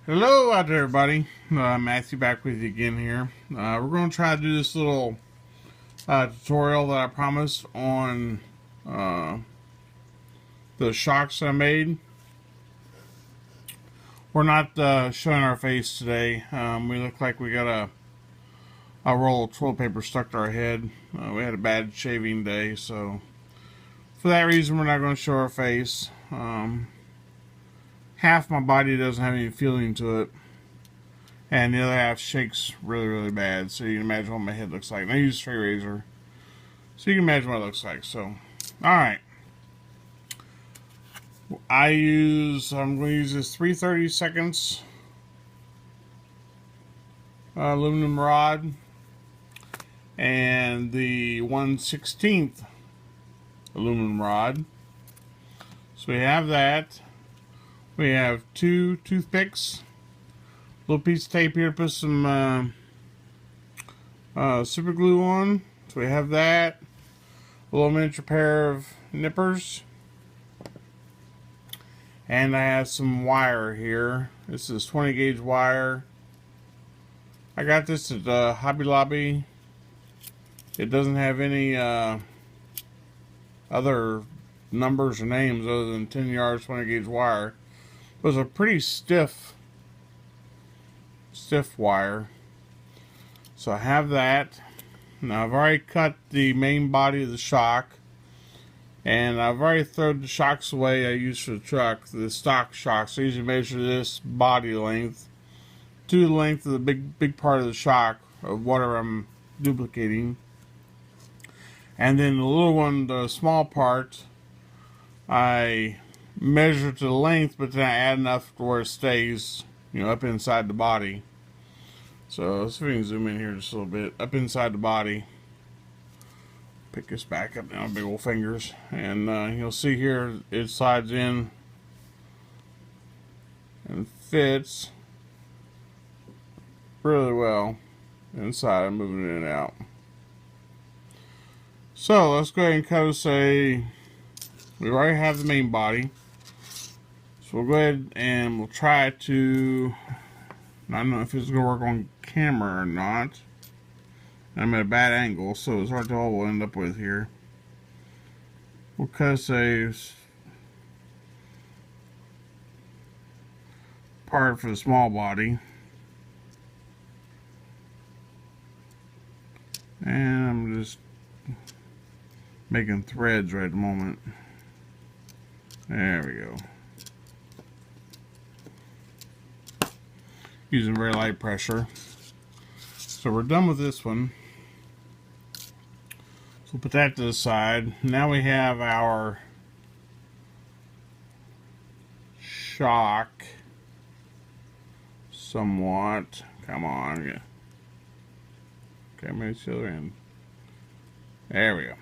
Hello out there, everybody. Matthew back with you again here. We're going to try to do this little tutorial that I promised on the shocks that I made. We're not showing our face today. We look like we got a roll of toilet paper stuck to our head. We had a bad shaving day, so for that reason we're not going to show our face. Half my body doesn't have any feeling to it, and the other half shakes really bad, so you can imagine what my head looks like. And I use a straight razor, so you can imagine what it looks like. So, alright. I'm going to use this 3/32 aluminum rod and the 1/16 aluminum rod. So we have that. We have 2 toothpicks. Little piece of tape here to put some super glue on. So we have that. A little miniature pair of nippers. And I have some wire here. This is 20 gauge wire. I got this at Hobby Lobby. It doesn't have any other numbers or names other than 10 yards 20 gauge wire. It was a pretty stiff wire. So I have that. Now I've already cut the main body of the shock, and I've already thrown the shocks away I use for the truck, the stock shocks. I usually measure this body length to the length of the big part of the shock of whatever I'm duplicating, and then the little one, the small part, I measure to the length, but then I add enough to where it stays, up inside the body. So let's see if we can zoom in here just a little bit. Up inside the body. Pick this back up now, big old fingers. And you'll see here it slides in and fits really well inside. I'm moving it in and out. So let's go ahead and cut us we already have the main body. So we'll go ahead and we'll try to, I don't know if it's going to work on camera or not. I'm at a bad angle, so it's hard to tell what we'll end up with here. We'll cut a part for the small body. And I'm just making threads right at the moment. There we go. Using very light pressure. So we're done with this one. So we'll put that to the side. Now we have our shock somewhat. Come on. Okay, maybe it's the other end. There we go.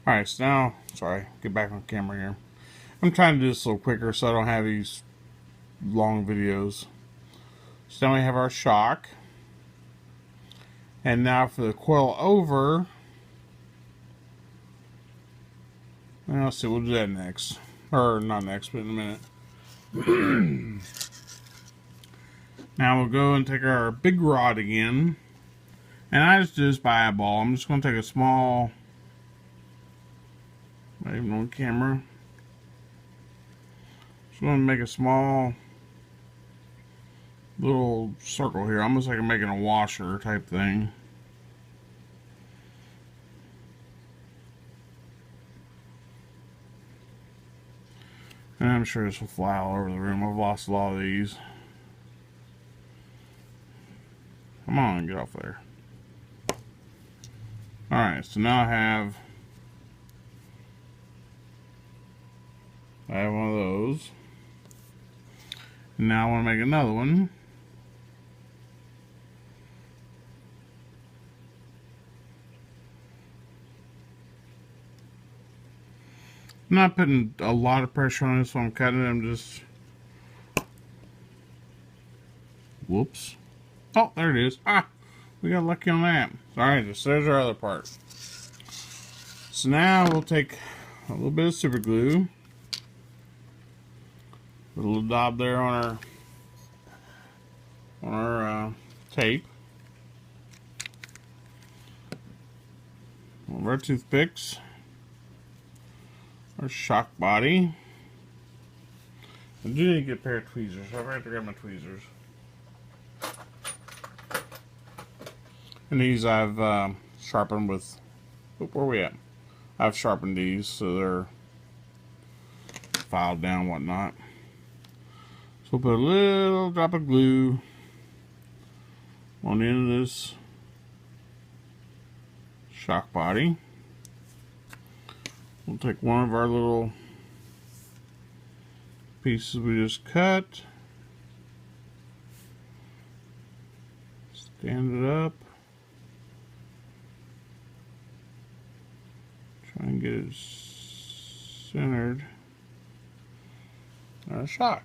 Alright, so now, sorry, get back on camera here. I'm trying to do this a little quicker so I don't have these long videos. So now we have our shock. And now for the coil over, well, let's see, we'll do that next. Or not next, but in a minute. Now we'll go and take our big rod again. And I just do this by eyeball. I'm just going to take a small, not even on camera. Just going to make a small little circle here, almost like I'm making a washer type thing. And I'm sure this will fly all over the room. I've lost a lot of these. Come on, get off there. Alright, so now I have one of those. And now I want to make another one. I'm not putting a lot of pressure on this when I'm cutting it. I'm just, whoops. Oh, there it is. Ah, we got lucky on that. Alright, so there's our other part. So now we'll take a little bit of super glue. Put a little dab there on our on our tape. One of our toothpicks, our shock body. I do need to get a pair of tweezers, so I'm going to grab my tweezers. And these I've sharpened with, where are we at? I've sharpened these so they're filed down and whatnot. So we'll put a little drop of glue on the end of this shock body. We'll take one of our little pieces we just cut, stand it up, try and get it centered on our shock.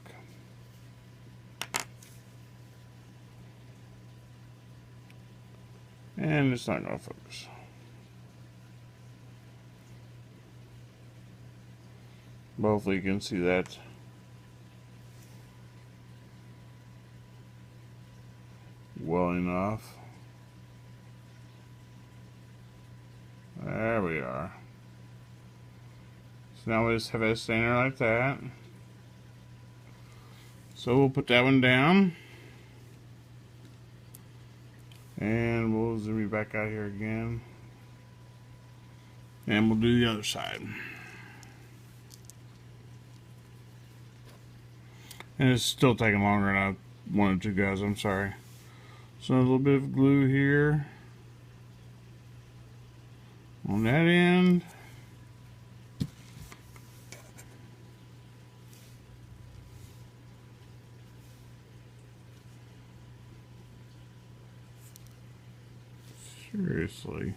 And it's not going to focus. Hopefully you can see that. Well enough. There we are. So now we just have it standing there like that. So we'll put that one down. And we'll zoom it back out here again. And we'll do the other side. And it's still taking longer than I wanted to, guys. I'm sorry. So a little bit of glue here on that end. Seriously.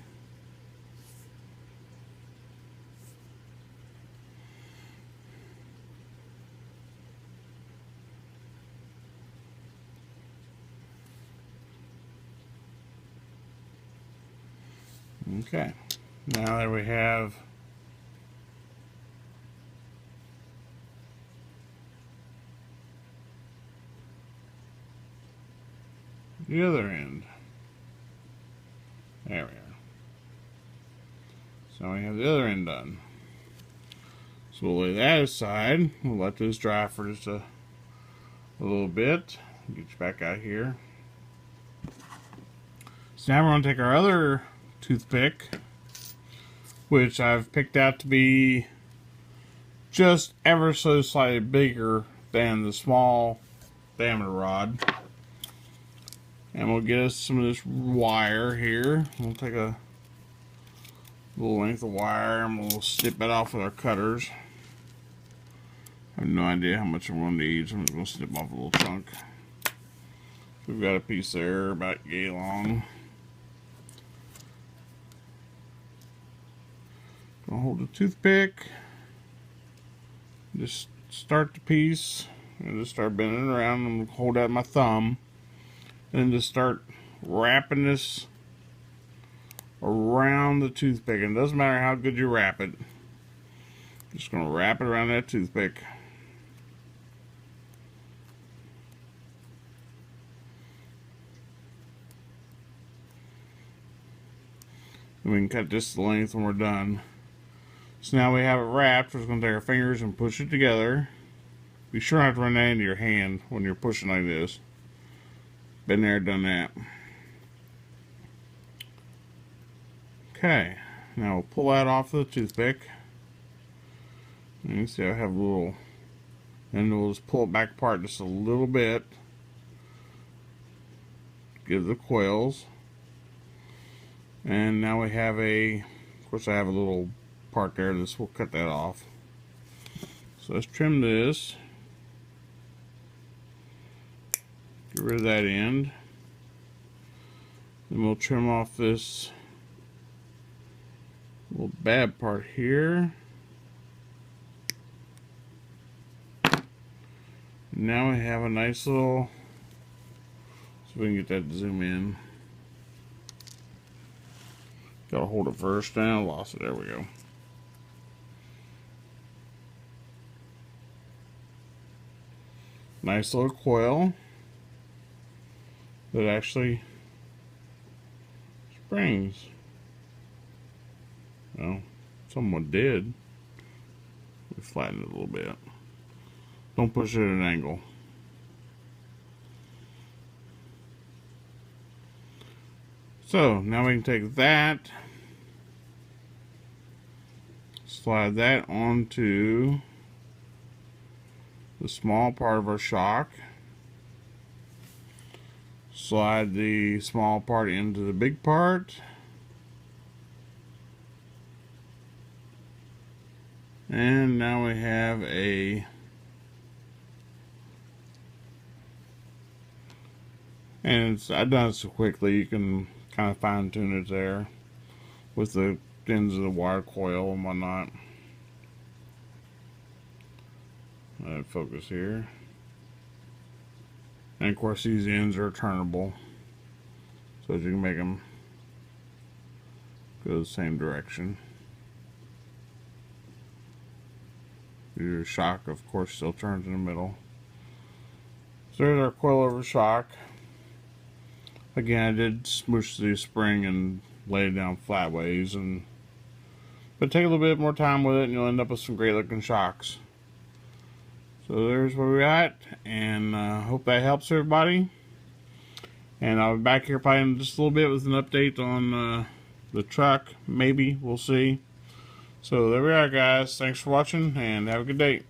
Okay, now that we have the other end. There we are. So we have the other end done. So we'll lay that aside. We'll let this dry for just a little bit. Get you back out here. So now we're going to take our other toothpick, which I've picked out to be just ever so slightly bigger than the small diameter rod. And we'll get us some of this wire here. We'll take a little length of wire and we'll snip it off with our cutters. I have no idea how much I'm going to need, so I'm just going to snip off a little chunk. We've got a piece there about yay long. I'll hold the toothpick, just start the piece, and just start bending it around and hold out my thumb, and then just start wrapping this around the toothpick. And it doesn't matter how good you wrap it, just going to wrap it around that toothpick. And we can cut this length when we're done. So now we have it wrapped. We're just going to take our fingers and push it together. Be sure not to run that into your hand when you're pushing like this. Been there, done that. Okay, now we'll pull that off the toothpick. And you see I have a little, and we'll just pull it back apart just a little bit. Give the coils. And now we have of course I have a little part there. We'll cut that off. So let's trim this. Get rid of that end. Then we'll trim off this little bad part here. Now we have a nice little, so we can get that to zoom in. Gotta hold it first down, lost it, there we go. Nice little coil. that actually springs. Well, someone did. We flatten it a little bit. Don't push it at an angle. So now we can take that, slide that onto the small part of our shock, slide the small part into the big part, and now we have I've done it so quickly you can kind of fine tune it there with the ends of the wire coil and whatnot. Focus here, and of course these ends are turnable so that you can make them go the same direction. Your shock of course still turns in the middle. So there's our coil over shock. Again, I did smoosh the spring and lay it down flat ways, but take a little bit more time with it and you'll end up with some great looking shocks. So there's what we got, and hope that helps everybody. And I'll be back here probably in just a little bit with an update on the truck, maybe, we'll see. So there we are guys, thanks for watching and have a good day.